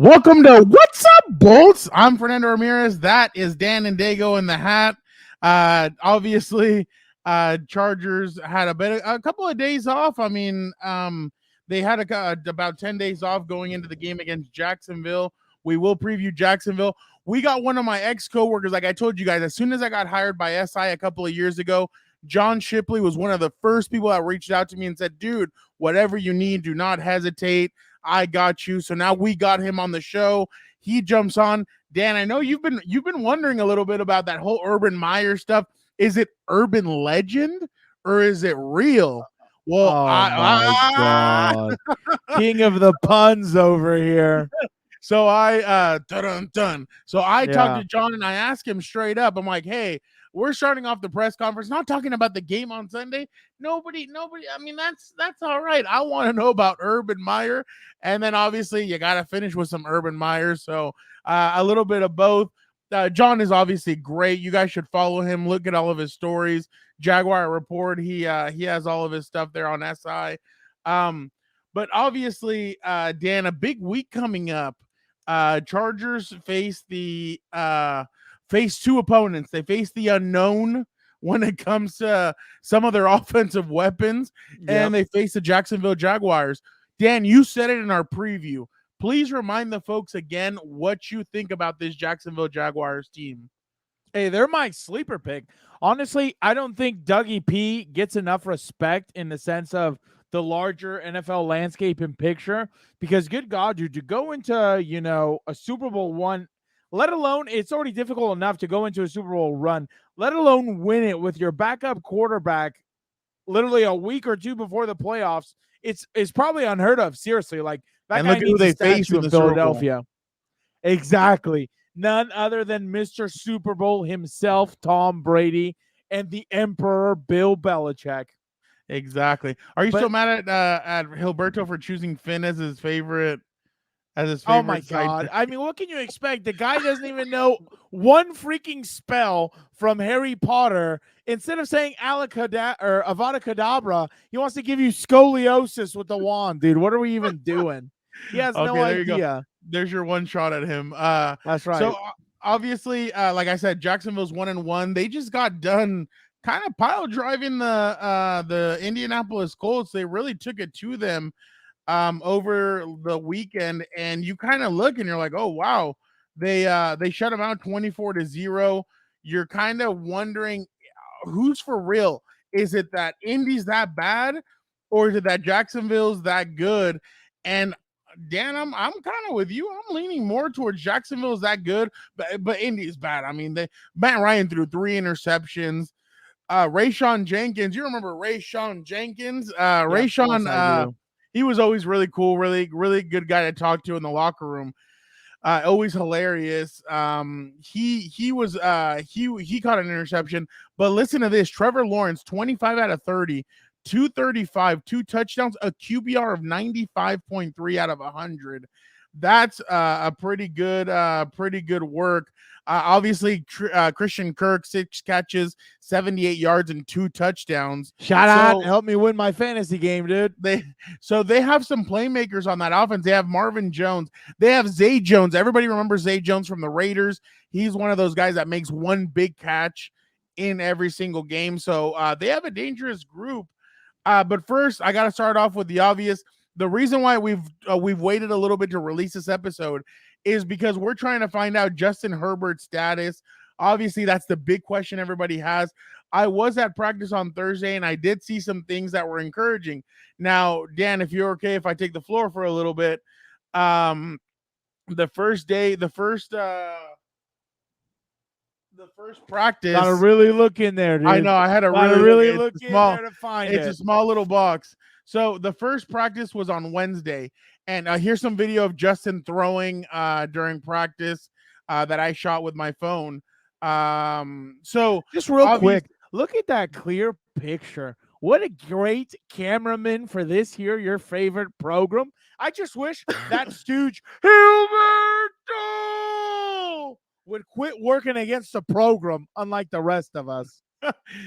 Welcome to What's Up, Bolts? I'm Fernando Ramirez. That is Dan and Daygo in the hat. Obviously, Chargers had a couple of days off. I mean, they had about 10 days off going into the game against Jacksonville. We will preview Jacksonville. We got one of my ex-coworkers, like I told you guys, as soon as I got hired by SI a couple of years ago, John Shipley was one of the first people that reached out to me and said, dude, whatever you need, do not hesitate. I got you. So now we got him on the show. He jumps on. Dan, I know you've been wondering a little bit about that whole Urban Meyer stuff. Is it urban legend or is it real? Well, God. King of the puns over here. So I talked to John and I asked him straight up. I'm like, hey, we're starting off the press conference, not talking about the game on Sunday. Nobody. I mean, that's all right. I want to know about Urban Meyer. And then obviously you got to finish with some Urban Meyer. So a little bit of both. John is obviously great. You guys should follow him. Look at all of his stories. Jaguar Report. He has all of his stuff there on SI. But obviously, Dan, a big week coming up. Chargers face two opponents. They face the unknown when it comes to some of their offensive weapons, and they face the Jacksonville Jaguars. Dan, you said it in our preview. Please remind the folks again what you think about this Jacksonville Jaguars team. Hey, they're my sleeper pick. Honestly, I don't think Dougie P gets enough respect in the sense of the larger NFL landscape and picture, because good God, dude, to go into, a Super Bowl one, let alone it's already difficult enough to go into a Super Bowl run, let alone win it with your backup quarterback literally a week or two before the playoffs. It's probably unheard of. Seriously, like that and guy look at needs who they a statue face in in Philadelphia. Bowl. Exactly. None other than Mr. Super Bowl himself, Tom Brady, and the Emperor Bill Belichick. Exactly. Are you still mad at Gilberto for choosing Finn as his favorite? Oh my God. I mean, what can you expect? The guy doesn't even know one freaking spell from Harry Potter. Instead of saying Avada Kedavra, he wants to give you scoliosis with the wand, dude. What are we even doing? He has no idea. There's your one shot at him. That's right. So obviously, like I said, Jacksonville's 1-1. They just got done kind of pile driving the Indianapolis Colts. They really took it to them over the weekend, and you kind of look and you're like, oh wow, they shut them out 24-0. You're kind of wondering who's for real. Is it that Indy's that bad, or is it that Jacksonville's that good? And Dan, I'm kind of with you. I'm leaning more towards Jacksonville's that good, but Indy's bad. I mean, Matt Ryan threw 3 interceptions. Rayshawn Jenkins, you remember Rayshawn Jenkins? Rayshawn, he was always really cool, really, really good guy to talk to in the locker room. Always hilarious. He caught an interception, but listen to this: Trevor Lawrence, 25 out of 30, 235, 2 touchdowns, a QBR of 95.3 out of 100. That's a pretty good work. Obviously, Christian Kirk, 6 catches, 78 yards, and 2 touchdowns. Shout out, help me win my fantasy game, dude. They have some playmakers on that offense. They have Marvin Jones. They have Zay Jones. Everybody remembers Zay Jones from the Raiders. He's one of those guys that makes one big catch in every single game. So they have a dangerous group. But first, I got to start off with the obvious. The reason why we've waited a little bit to release this episode is because we're trying to find out Justin Herbert's status. Obviously, that's the big question everybody has. I was at practice on Thursday, and I did see some things that were encouraging. Now, Dan, if you're okay, if I take the floor for a little bit, the first practice. Gotta really look in there, dude. I know. I had to really look in there to find it. It's a small little box. So the first practice was on Wednesday, and here's some video of Justin throwing during practice that I shot with my phone. So just real quick, look at that clear picture. What a great cameraman for this here, your favorite program. I just wish that stooge Gilberto would quit working against the program, unlike the rest of us.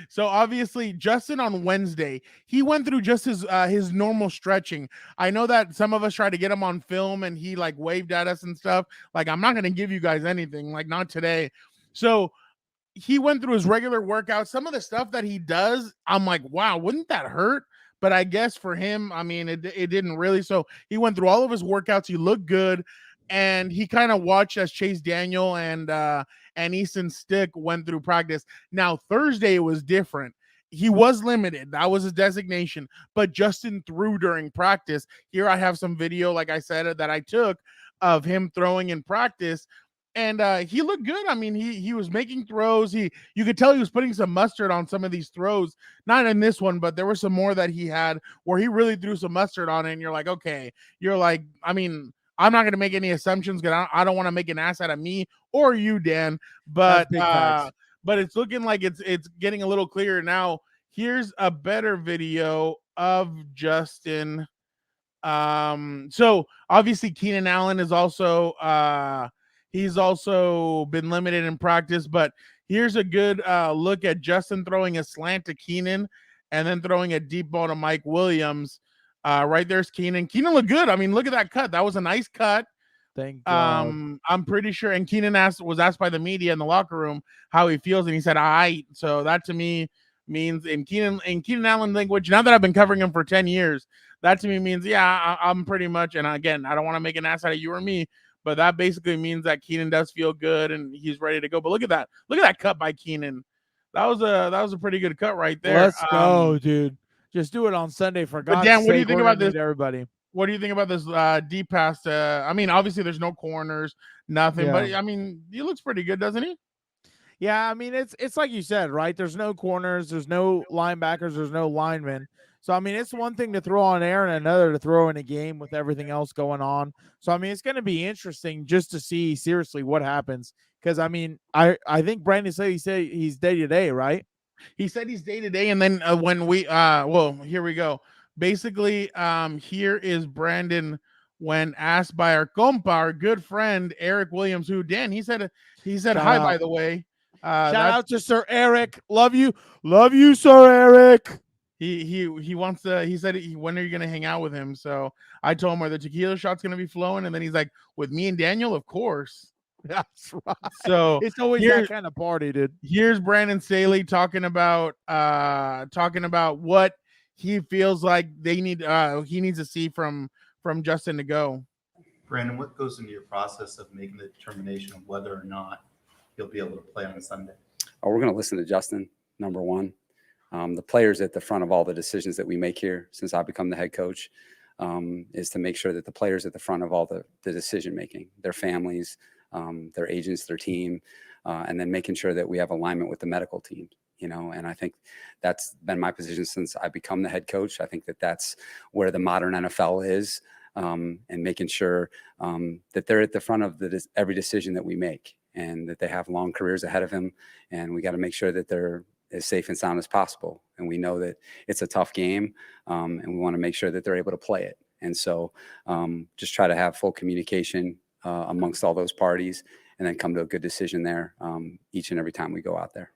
So obviously Justin on Wednesday, he went through just his normal stretching. I know that some of us tried to get him on film and he like waved at us and stuff. Like, I'm not going to give you guys anything, like not today. So he went through his regular workouts. Some of the stuff that he does, I'm like, wow, wouldn't that hurt? But I guess for him, I mean, it didn't really. So he went through all of his workouts. He looked good. And he kind of watched as Chase Daniel and Easton Stick went through practice. Now, Thursday was different. He was limited. That was his designation. But Justin threw during practice. Here I have some video, like I said, that I took of him throwing in practice. And he looked good. I mean, he was making throws. You could tell he was putting some mustard on some of these throws. Not in this one, but there were some more that he had where he really threw some mustard on it. And you're like, okay. You're like, I mean, I'm not going to make any assumptions because I don't want to make an ass out of me or you, Dan. But it's looking like it's getting a little clearer now. Here's a better video of Justin. So obviously Keenan Allen is also he's also been limited in practice, but here's a good look at Justin throwing a slant to Keenan and then throwing a deep ball to Mike Williams. Right there's Keenan. Keenan looked good. I mean, look at that cut. That was a nice cut. Thank God. I'm pretty sure. And Keenan was asked by the media in the locker room how he feels, and he said, "I." So that to me means in Keenan Allen language. Now that I've been covering him for 10 years, that to me means, yeah, I'm pretty much. And again, I don't want to make an ass out of you or me, but that basically means that Keenan does feel good and he's ready to go. But look at that cut by Keenan. That was a pretty good cut right there. Let's go, dude. Just do it on Sunday for God's sake. Dan, what do you think about this? Everybody, what do you think about this deep pass? I mean, obviously there's no corners, nothing, but I mean, he looks pretty good, doesn't he? Yeah, I mean, it's like you said, right? There's no corners, there's no linebackers, there's no linemen. So, I mean, it's one thing to throw on air and another to throw in a game with everything else going on. So, I mean, it's going to be interesting just to see seriously what happens. Because, I mean, I think Brandon said he's day-to-day, right? He said he's day-to-day, and then when we well, here we go. Basically, here is Brandon when asked by our compa, our good friend Eric Williams, who Dan, he said hi, by the way. Shout out to Sir Eric. Love you, Sir Eric. He wants to. He said, when are you gonna hang out with him? So I told him, are the tequila shots gonna be flowing? And then he's like, with me and Daniel, of course. That's right. So it's always that kind of party, dude. Here's Brandon Staley talking about what he feels like he needs to see from Justin to go. Brandon, what goes into your process of making the determination of whether or not you'll be able to play on Sunday? Oh, we're going to listen to Justin, number one. The players at the front of all the decisions that we make here since I become the head coach is to make sure that the players at the front of all the decision making, their families, their agents, their team, and then making sure that we have alignment with the medical team. And I think that's been my position since I become the head coach. I think that that's where the modern NFL is, and making sure that they're at the front of every decision that we make, and that they have long careers ahead of them. And we got to make sure that they're as safe and sound as possible. And we know that it's a tough game, and we want to make sure that they're able to play it. And so just try to have full communication amongst all those parties, and then come to a good decision there each and every time we go out there.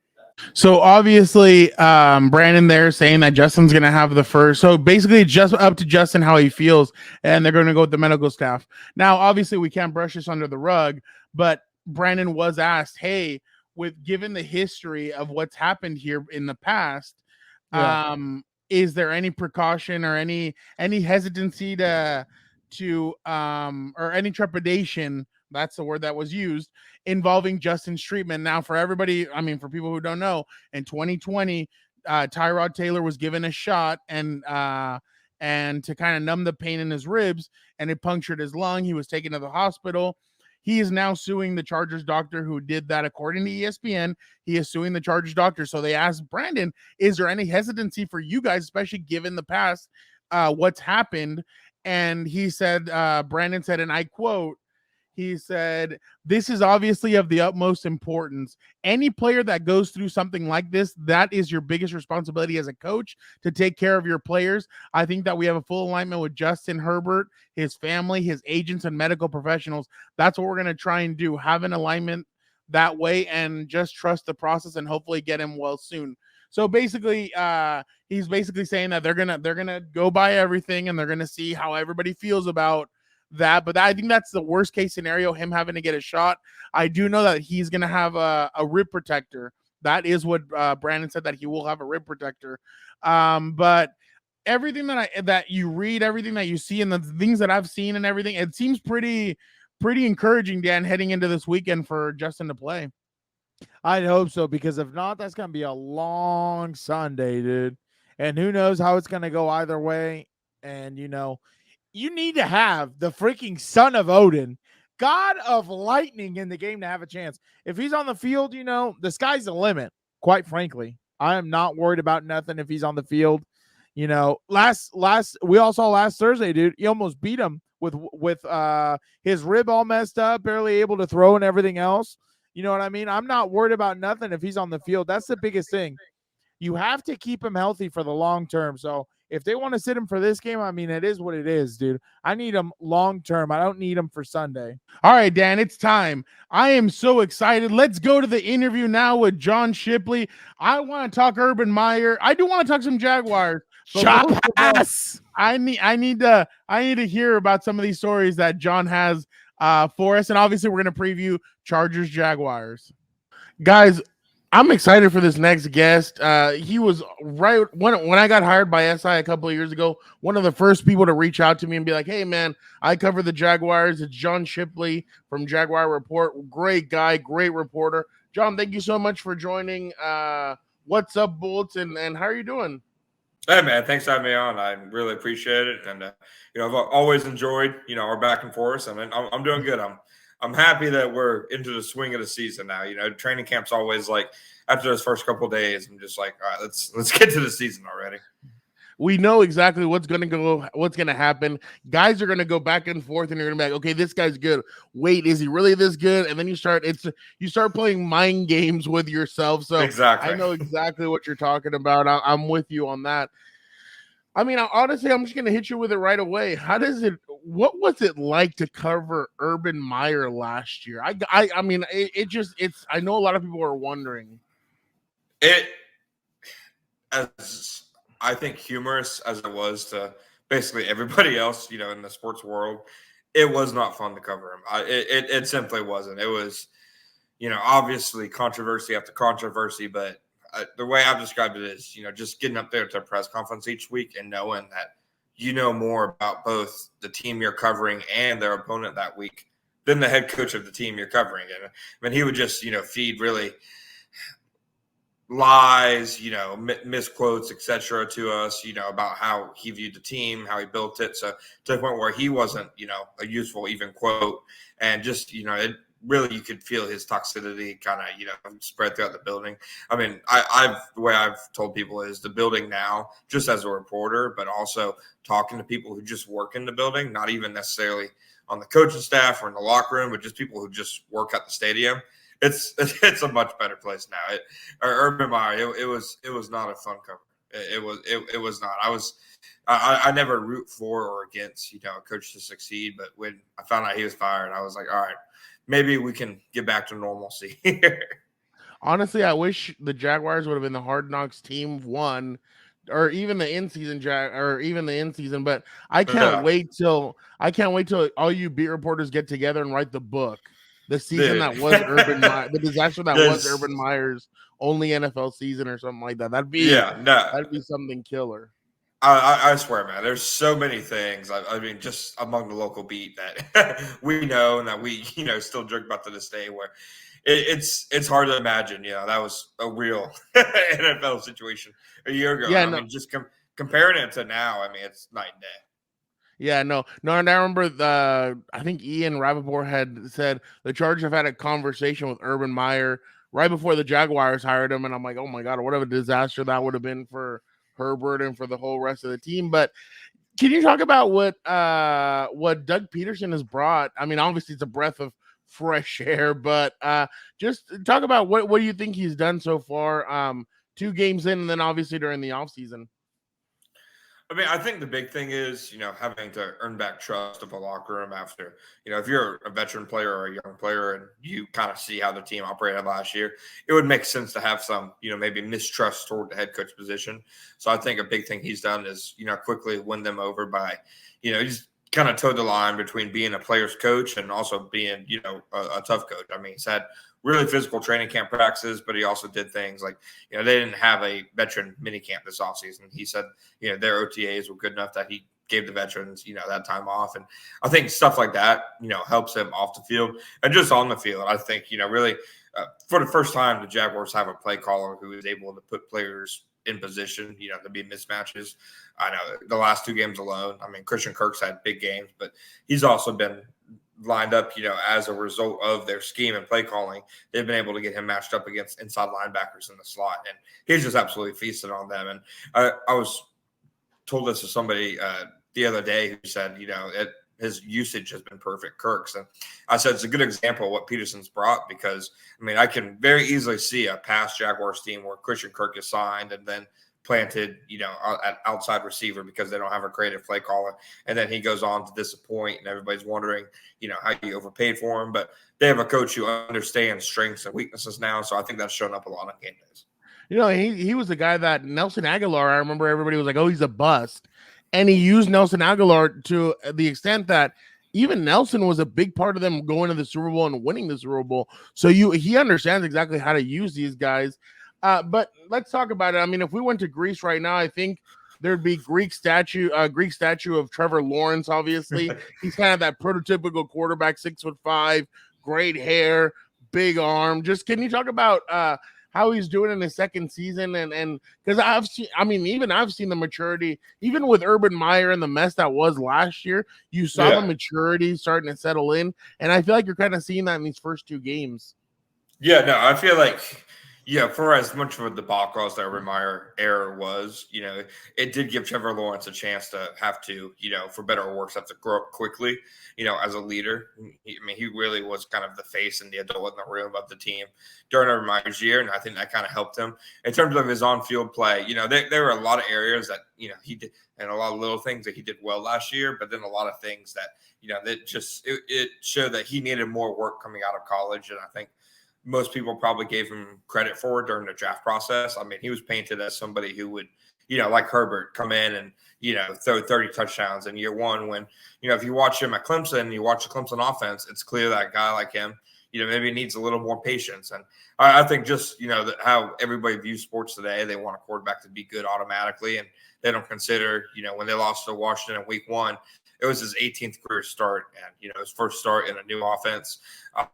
So obviously, Brandon there saying that Justin's going to have the first. So basically, it's just up to Justin how he feels, and they're going to go with the medical staff. Now, obviously, we can't brush this under the rug, but Brandon was asked, hey, given the history of what's happened here in the past, is there any precaution or any hesitancy to or any trepidation, that's the word that was used, involving Justin's treatment? Now, for everybody, I mean, for people who don't know, in 2020, Tyrod Taylor was given a shot and to kind of numb the pain in his ribs, and it punctured his lung. He was taken to the hospital. He is now suing the Chargers doctor who did that. According to ESPN, he is suing the Chargers doctor. So they asked Brandon, is there any hesitancy for you guys, especially given the past, what's happened? And he said, Brandon said, and I quote, he said, this is obviously of the utmost importance. Any player that goes through something like this, that is your biggest responsibility as a coach, to take care of your players. I think that we have a full alignment with Justin Herbert, his family, his agents, and medical professionals. That's what we're going to try and do, have an alignment that way, and just trust the process and hopefully get him well soon. So basically, he's basically saying that they're gonna go by everything and they're gonna see how everybody feels about that. But I think that's the worst case scenario, him having to get a shot. I do know that he's gonna have a rib protector. That is what Brandon said, that he will have a rib protector. But everything that you read, everything that you see, and the things that I've seen and everything, it seems pretty encouraging, Dan, heading into this weekend for Justin to play. I'd hope so, because if not, that's going to be a long Sunday, dude. And who knows how it's going to go either way. And, you need to have the freaking son of Odin, God of lightning, in the game to have a chance. If he's on the field, the sky's the limit, quite frankly. I am not worried about nothing if he's on the field. We all saw last Thursday, dude. He almost beat him with his rib all messed up, barely able to throw and everything else. You know what I mean? I'm not worried about nothing if he's on the field. That's the biggest thing. You have to keep him healthy for the long term. So if they want to sit him for this game, I mean, it is what it is, dude. I need him long term. I don't need him for Sunday. All right, Dan, it's time. I am so excited. Let's go to the interview now with John Shipley. I want to talk Urban Meyer. I do want to talk some Jaguars. COMPAS. I need to hear about some of these stories that John has for us, and obviously we're going to preview Chargers-Jaguars. Guys, I'm excited for this next guest. He was right when I got hired by SI a couple of years ago, one of the first people to reach out to me and be like, "Hey man, I cover the Jaguars. It's John Shipley from Jaguar Report." Great guy, great reporter. John, thank you so much for joining. What's up, Bolts, and how are you doing? Hey man, thanks for having me on. I really appreciate it, and I've always enjoyed our back and forth. I mean, I'm doing good. I'm happy that we're into the swing of the season now. Training camp's always like after those first couple of days, I'm just like, all right, let's get to the season already. We know exactly what's going to happen. Guys are going to go back and forth, and you're going to be like, okay, this guy's good. Wait, is he really this good? And then you start playing mind games with yourself. So exactly. I know exactly what you're talking about. I'm with you on that. I mean, honestly, I'm just going to hit you with it right away. What was it like to cover Urban Meyer last year? I mean, I know a lot of people are wondering. As I think humorous as it was to basically everybody else, in the sports world, it was not fun to cover him. It simply wasn't. It was, obviously controversy after controversy, but the way I've described it is, just getting up there to a press conference each week and knowing that more about both the team you're covering and their opponent that week than the head coach of the team you're covering. And I mean, he would just, feed really lies, misquotes, etc. to us, about how he viewed the team, how he built it. So to the point where he wasn't, a useful even quote. And just, it really, you could feel his toxicity kind of, spread throughout the building. I mean, the way I've told people is the building now, just as a reporter, but also talking to people who just work in the building, not even necessarily on the coaching staff or in the locker room, but just people who just work at the stadium. It's a much better place now. Urban Meyer, it was not a fun cover. It was not. I never root for or against a coach to succeed, but when I found out he was fired, I was like, all right, maybe we can get back to normalcy here. Honestly, I wish the Jaguars would have been the Hard Knocks team one, or even the in-season But I can't wait till all you beat reporters get together and write the book. The season that was Urban Meyer, the disaster that was Urban Meyer's only NFL season or something like that. That'd be something killer. I swear, man, there's so many things. I mean, just among the local beat that we know and that we, still joke about to this day, where it's hard to imagine, that was a real NFL situation a year ago. Yeah, I mean, just comparing it to now, I mean, it's night and day. Yeah, no. And I remember I think Ian Rappaport had said the Chargers have had a conversation with Urban Meyer right before the Jaguars hired him, and I'm like, oh my god, what a disaster that would have been for Herbert and for the whole rest of the team. But can you talk about what Doug Peterson has brought? I mean, obviously it's a breath of fresh air, but just talk about what do you think he's done so far? 2 games in, and then obviously during the offseason. I mean, I think the big thing is, having to earn back trust of a locker room after, if you're a veteran player or a young player and you kind of see how the team operated last year, it would make sense to have some, maybe mistrust toward the head coach position. So I think a big thing he's done is, quickly win them over by, he's kind of towed the line between being a player's coach and also being, a tough coach. I mean, he's had really physical training camp practices, but he also did things like, they didn't have a veteran mini camp this offseason. He said, their OTAs were good enough that he gave the veterans, that time off. And I think stuff like that, helps him off the field and just on the field. I think, really for the first time, the Jaguars have a play caller who is able to put players in position, to be mismatches. I know the last 2 games alone, I mean, Christian Kirk's had big games, but he's also been lined up, as a result of their scheme and play calling. They've been able to get him matched up against inside linebackers in the slot, and he's just absolutely feasted on them. And I was told this to somebody the other day who said, his usage has been perfect, Kirk's. And I said, it's a good example of what Peterson's brought, because, I mean, I can very easily see a past Jaguars team where Christian Kirk is signed and then planted, at outside receiver because they don't have a creative play caller. And then he goes on to disappoint and everybody's wondering, how you overpaid for him. But they have a coach who understands strengths and weaknesses now. So I think that's shown up a lot on game days. He was the guy that Nelson Aguilar, I remember everybody was like, oh, he's a bust. And he used Nelson Aguilar to the extent that even Nelson was a big part of them going to the Super Bowl and winning the Super Bowl. So he understands exactly how to use these guys. But let's talk about it. I mean, if we went to Greece right now, I think there'd be Greek statue of Trevor Lawrence. Obviously, he's kind of that prototypical quarterback, 6'5", great hair, big arm. Just can you talk about how he's doing in his second season? And because I've seen the maturity, even with Urban Meyer and the mess that was last year, you saw the maturity starting to settle in. And I feel like you're kind of seeing that in these first 2 games. Yeah, no, I feel like, for as much of a debacle as the Urban Meyer era was, it did give Trevor Lawrence a chance to have to, for better or worse, have to grow up quickly, as a leader. He really was kind of the face and the adult in the room of the team during Urban Meyer's year, and I think that kind of helped him. In terms of his on-field play, there were a lot of areas that, he did, and a lot of little things that he did well last year, but then a lot of things that, that just it showed that he needed more work coming out of college, and I think most people probably gave him credit for during the draft process. I mean, he was painted as somebody who would, like Herbert, come in and, throw 30 touchdowns in year one when, if you watch him at Clemson and you watch the Clemson offense, it's clear that a guy like him, maybe needs a little more patience. And I think just, how everybody views sports today, they want a quarterback to be good automatically. And they don't consider, when they lost to Washington in week 1, it was his 18th career start and, his first start in a new offense.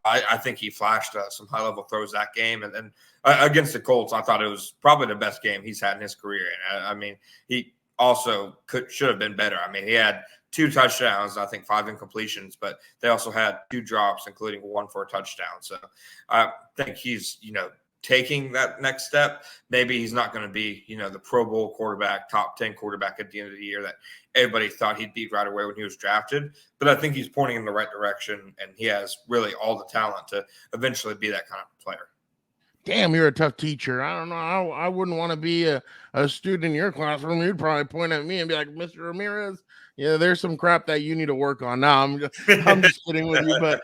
I think he flashed some high-level throws that game. And then against the Colts, I thought it was probably the best game he's had in his career. And I mean, he also should have been better. I mean, he had 2 touchdowns, I think 5 incompletions, but they also had 2 drops, including 1 for a touchdown. So I think he's, taking that next step. Maybe he's not going to be, the Pro Bowl quarterback, top 10 quarterback at the end of the year that everybody thought he'd be right away when he was drafted. But I think he's pointing in the right direction, and he has really all the talent to eventually be that kind of player. Damn, you're a tough teacher. I don't know. I wouldn't want to be a student in your classroom. You'd probably point at me and be like, Mr. Ramirez, there's some crap that you need to work on. No, I'm just kidding with you. But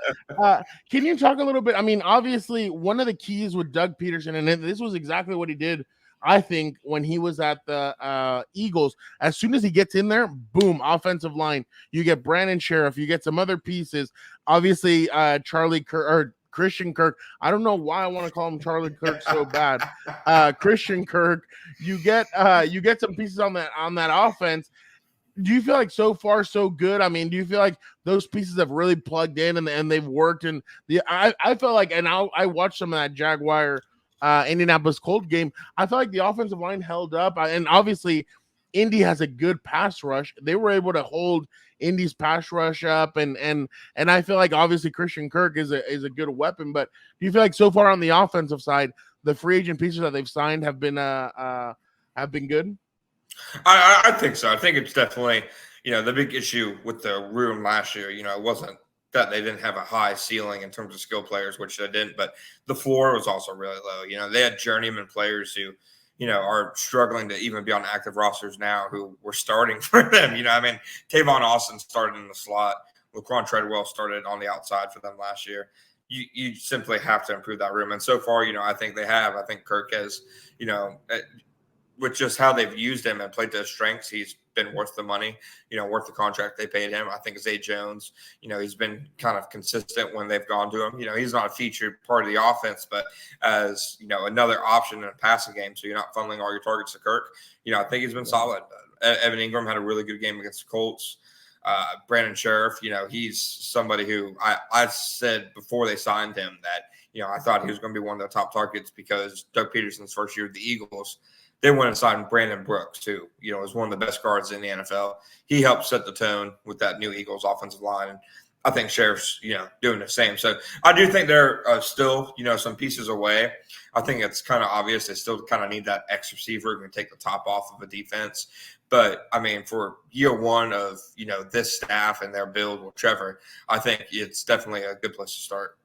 can you talk a little bit? I mean, obviously, one of the keys with Doug Peterson, and this was exactly what he did, I think, when he was at the Eagles. As soon as he gets in there, boom, offensive line. You get Brandon Sheriff. You get some other pieces. Obviously, Christian Kirk. I don't know why I want to call him Charlie Kirk so bad. Christian Kirk. You get some pieces on that offense. Do you feel like so far so good? I mean, do you feel like those pieces have really plugged in and they've worked? And I felt like, and I watched some of that Jaguar Indianapolis Colts game. I felt like the offensive line held up, and obviously Indy has a good pass rush. They were able to hold Indy's pass rush up, and I feel like obviously Christian Kirk is a good weapon. But do you feel like so far on the offensive side, the free agent pieces that they've signed have been good? I think so. I think it's definitely, the big issue with the room last year, it wasn't that they didn't have a high ceiling in terms of skill players, which they didn't, but the floor was also really low. They had journeyman players who, are struggling to even be on active rosters now who were starting for them. I mean, Tavon Austin started in the slot. Laquan Treadwell started on the outside for them last year. You simply have to improve that room. And so far, I think they have. I think Kirk has, with just how they've used him and played to his strengths, he's been worth the money, worth the contract they paid him. I think Zay Jones, he's been kind of consistent when they've gone to him. He's not a featured part of the offense, but as, another option in a passing game, so you're not funneling all your targets to Kirk, I think he's been solid. Evan Ingram had a really good game against the Colts. Brandon Sheriff, he's somebody who I said before they signed him that, I thought he was going to be one of the top targets because Doug Peterson's first year with the Eagles, they went and signed Brandon Brooks, who, is one of the best guards in the NFL. He helped set the tone with that new Eagles offensive line. And I think Sheriff's, doing the same. So I do think they're still, some pieces away. I think it's kind of obvious they still kind of need that X receiver who can take the top off of a defense. But, I mean, for year one of, this staff and their build with Trevor, I think it's definitely a good place to start.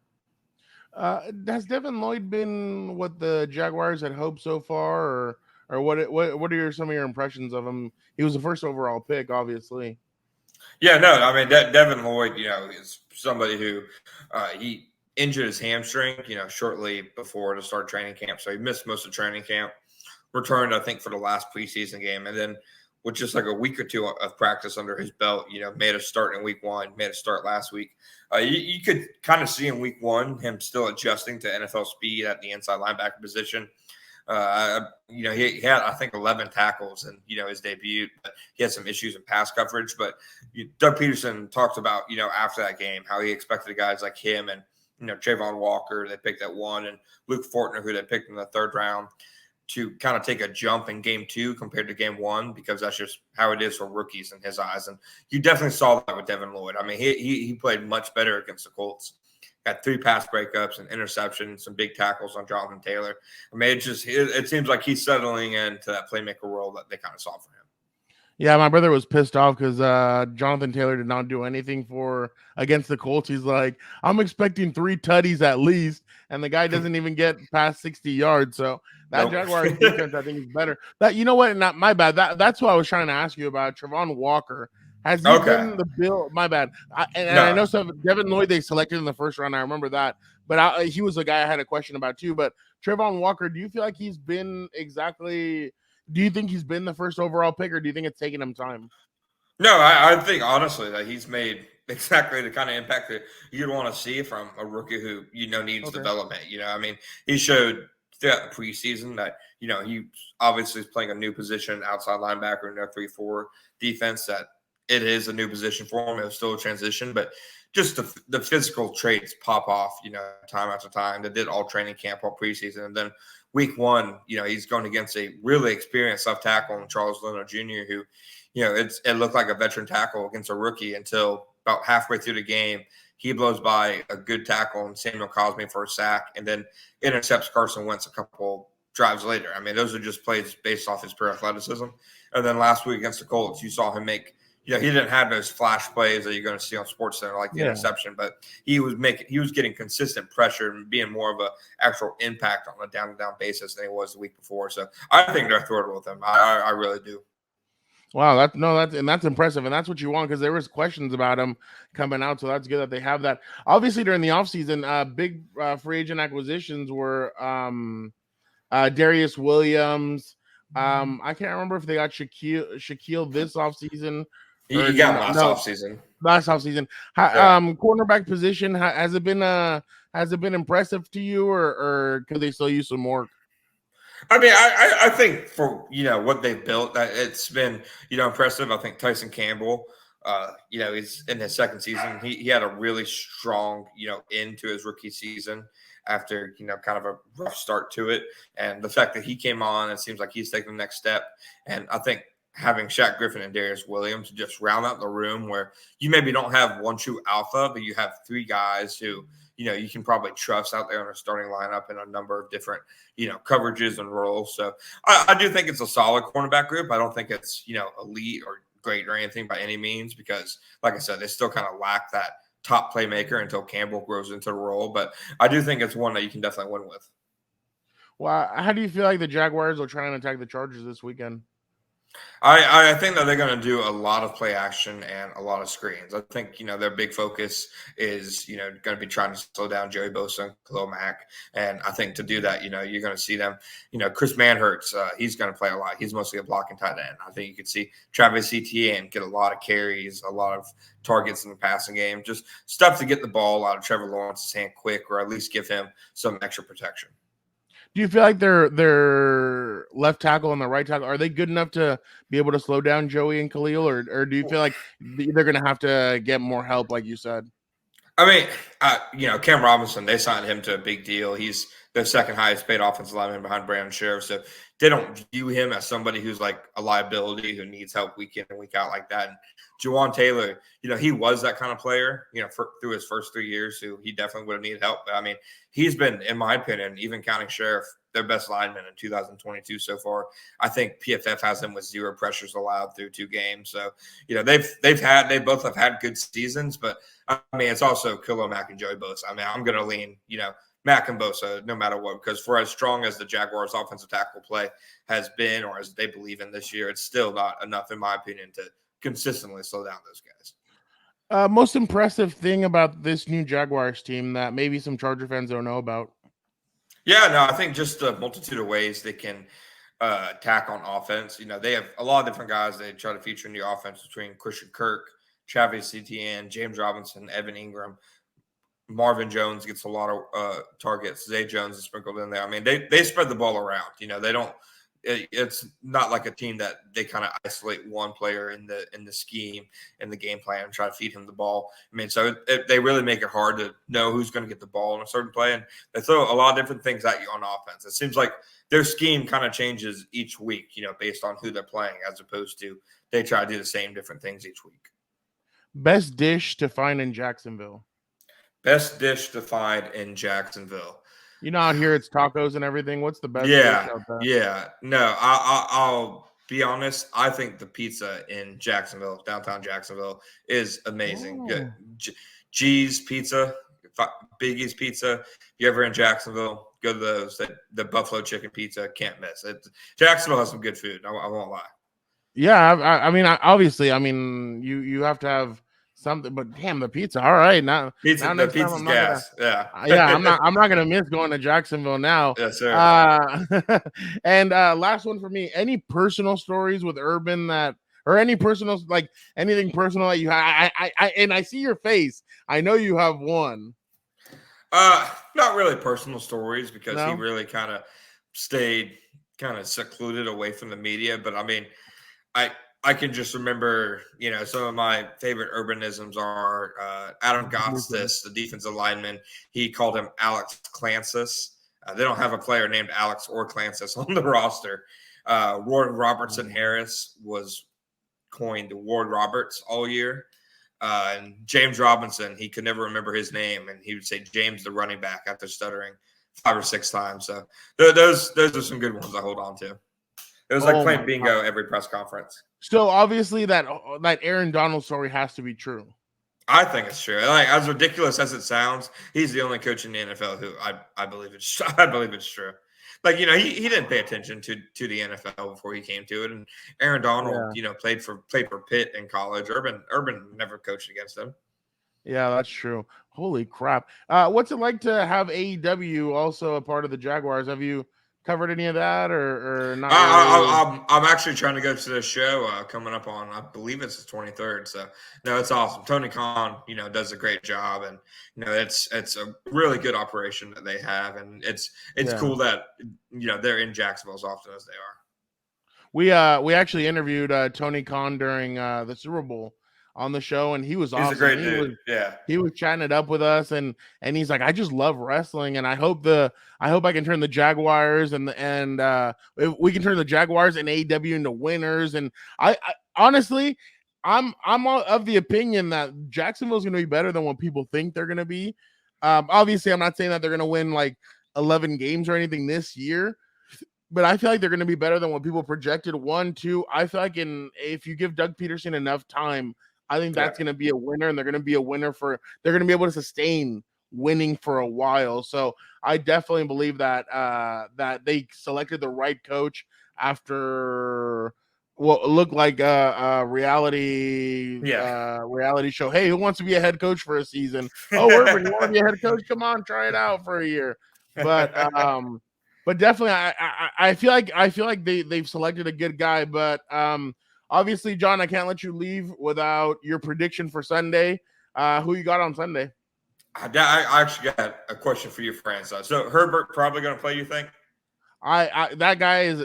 Has Devin Lloyd been what the Jaguars had hoped so far, or what are some of your impressions of him? He was the first overall pick, obviously. Yeah, no, I mean, Devin Lloyd, is somebody who he injured his hamstring, shortly before to start training camp. So he missed most of training camp, returned, I think, for the last preseason game. And then with just like a week or two of practice under his belt, made a start in week one, made a start last week. You could kind of see in week one him still adjusting to NFL speed at the inside linebacker position. He had, I think, 11 tackles in, his debut. But he had some issues in pass coverage. But Doug Peterson talked about, after that game, how he expected guys like him and, Trayvon Walker, they picked at 1, and Luke Fortner, who they picked in the 3rd round, to kind of take a jump in game 2 compared to game 1, because that's just how it is for rookies in his eyes. And you definitely saw that with Devin Lloyd. I mean, he played much better against the Colts. Got 3 pass breakups, an interception, some big tackles on Jonathan Taylor. I mean, it seems like he's settling into that playmaker role that they kind of saw for him. Yeah, my brother was pissed off because Jonathan Taylor did not do anything against the Colts. He's like, I'm expecting 3 tutties at least, and the guy doesn't even get past 60 yards. So that Jaguars defense, I think, is better. That, you know what? Not my bad. That's what I was trying to ask you about. Trayvon Walker. Has he been the Bill? My bad. I know some Devin Lloyd they selected in the 1st round. I remember that, but he was the guy I had a question about too. But Trayvon Walker, do you feel like he's been exactly? Do you think he's been the 1st overall pick, or do you think it's taking him time? No, I think honestly that he's made exactly the kind of impact that you'd want to see from a rookie who needs development. I mean, he showed throughout the preseason that he obviously is playing a new position, outside linebacker in their 3-4 defense. That it is a new position for him. It was still a transition, but just the physical traits pop off, time after time. They did all training camp, all preseason. And then week 1, he's going against a really experienced left tackle in Charles Leno Jr., who, it looked like a veteran tackle against a rookie until about halfway through the game. He blows by a good tackle and Samuel Cosme for a sack, and then intercepts Carson Wentz a couple drives later. I mean, those are just plays based off his pure athleticism. And then last week against the Colts, you saw him make – he didn't have those flash plays that you're going to see on SportsCenter, like the interception, but he was getting consistent pressure and being more of an actual impact on a down-to-down basis than he was the week before. So I think they're thrilled with him. I really do. Wow, that's impressive, and that's what you want, because there was questions about him coming out, so that's good that they have that. Obviously, during the offseason, big free agent acquisitions were Darius Williams. I can't remember if they got Shaquille this offseason. He got last offseason. Last offseason. Cornerback position, has it been impressive to you, or could they still use some work? I mean, I think for what they've built, that it's been impressive. I think Tyson Campbell, he's in his 2nd season. He had a really strong end to his rookie season after kind of a rough start to it, and the fact that he came on, it seems like he's taking the next step. And I think having Shaq Griffin and Darius Williams just round out the room where you maybe don't have one true alpha, but you have 3 guys who, you can probably trust out there in a starting lineup in a number of different, coverages and roles. So I do think it's a solid cornerback group. I don't think it's, elite or great or anything by any means, because like I said, they still kind of lack that top playmaker until Campbell grows into the role. But I do think it's one that you can definitely win with. Well, how do you feel like the Jaguars will try and attack the Chargers this weekend? I think that they're going to do a lot of play action and a lot of screens. I think, their big focus is, going to be trying to slow down Joey Bosa and Khalil Mack. And I think to do that, you're going to see them, Chris Manhertz, he's going to play a lot. He's mostly a blocking tight end. I think you could see Travis Etienne get a lot of carries, a lot of targets in the passing game, just stuff to get the ball out of Trevor Lawrence's hand quick, or at least give him some extra protection. Do you feel like their left tackle and the right tackle, are they good enough to be able to slow down Joey and Khalil, or do you feel like they're going to have to get more help, like you said? I mean, Cam Robinson, they signed him to a big deal. He's their second highest paid offensive lineman behind Brandon Sheriff. So they don't view him as somebody who's like a liability who needs help week in and week out like that. And Juwan Taylor, he was that kind of player, through his first 3 years, who he definitely would have needed help. But I mean, he's been, in my opinion, even counting Sheriff, their best lineman in 2022 so far. I think PFF has them with 0 pressures allowed through 2 games. So, they both have had good seasons, but I mean, it's also Khalil Mack and Joey Bosa. I mean, I'm going to lean, Mack and Bosa no matter what, because for as strong as the Jaguars offensive tackle play has been, or as they believe in this year, it's still not enough, in my opinion, to consistently slow down those guys. Most impressive thing about this new Jaguars team that maybe some Charger fans don't know about? Yeah, no, I think just the multitude of ways they can attack on offense. They have a lot of different guys they try to feature in the offense, between Christian Kirk, Travis Etienne, James Robinson, Evan Ingram. Marvin Jones gets a lot of targets. Zay Jones is sprinkled in there. I mean, they spread the ball around. They don't. It's not like a team that they kind of isolate one player in the scheme, in the game plan, and try to feed him the ball. I mean, so they really make it hard to know who's going to get the ball in a certain play, and they throw a lot of different things at you on offense. It seems like their scheme kind of changes each week, based on who they're playing, as opposed to they try to do the same different things each week. Best dish to find in Jacksonville? Best dish to find in Jacksonville. Out here it's tacos and everything. What's the best dish out there? Yeah. No, I'll be honest. I think the pizza in Jacksonville, downtown Jacksonville, is amazing. Good. G's Pizza, Biggie's Pizza. If you're ever in Jacksonville, go to those. The buffalo chicken pizza, can't miss it. Jacksonville has some good food. I won't lie. Yeah, I mean, obviously, you have to have something, but damn, the pizza. All right, now the pizza's gas. I'm not gonna miss going to Jacksonville now. Yes, sir. And last one for me. Any personal stories with Urban or any personal, like anything personal that you have? I see your face. I know you have one. Not really personal stories, because No? he really kind of stayed kind of secluded away from the media. But I mean, I can just remember, some of my favorite urbanisms are Adam Gotsis, the defensive lineman. He called him Alex Clancis. They don't have a player named Alex or Clancis on the roster. Ward Robertson Harris was coined Ward Roberts all year. And James Robinson, he could never remember his name, and he would say James the running back after stuttering 5 or 6 times. So those are some good ones I hold on to. It was like playing bingo every press conference. So obviously that Aaron Donald story has to be true. I think it's true. Like, as ridiculous as it sounds, he's the only coach in the NFL who I believe it's true. Like, he didn't pay attention to the NFL before he came to it. And Aaron Donald, played for Pitt in college. Urban never coached against him. Yeah, that's true. Holy crap. What's it like to have AEW also a part of the Jaguars? Have you covered any of that or not? I'm actually trying to go to the show coming up on, I believe it's the 23rd. So no, it's awesome. Tony Khan, does a great job, and it's a really good operation that they have, and it's cool that they're in Jacksonville as often as they are. We actually interviewed Tony Khan during the Super Bowl on the show, and he was awesome. He's a great dude. He was chatting it up with us, and he's like, I just love wrestling, and I hope I can turn the Jaguars and if we can turn the Jaguars and AEW into winners. And I honestly, I'm of the opinion that Jacksonville's going to be better than what people think they're going to be. Obviously, I'm not saying that they're going to win like 11 games or anything this year, but I feel like they're going to be better than what people projected. 1, 2. I feel like if you give Doug Peterson enough time, I think that's going to be a winner, and they're going to be a winner they're going to be able to sustain winning for a while. So I definitely believe that that they selected the right coach after what looked like a reality show. Hey, who wants to be a head coach for a season? Oh, Urban, you want to be a head coach? Come on, try it out for a year. But definitely, I feel like they've selected a good guy. But obviously, John, I can't let you leave without your prediction for Sunday. Who you got on Sunday? I actually got a question for you, Francis. So Herbert probably going to play, you think? That guy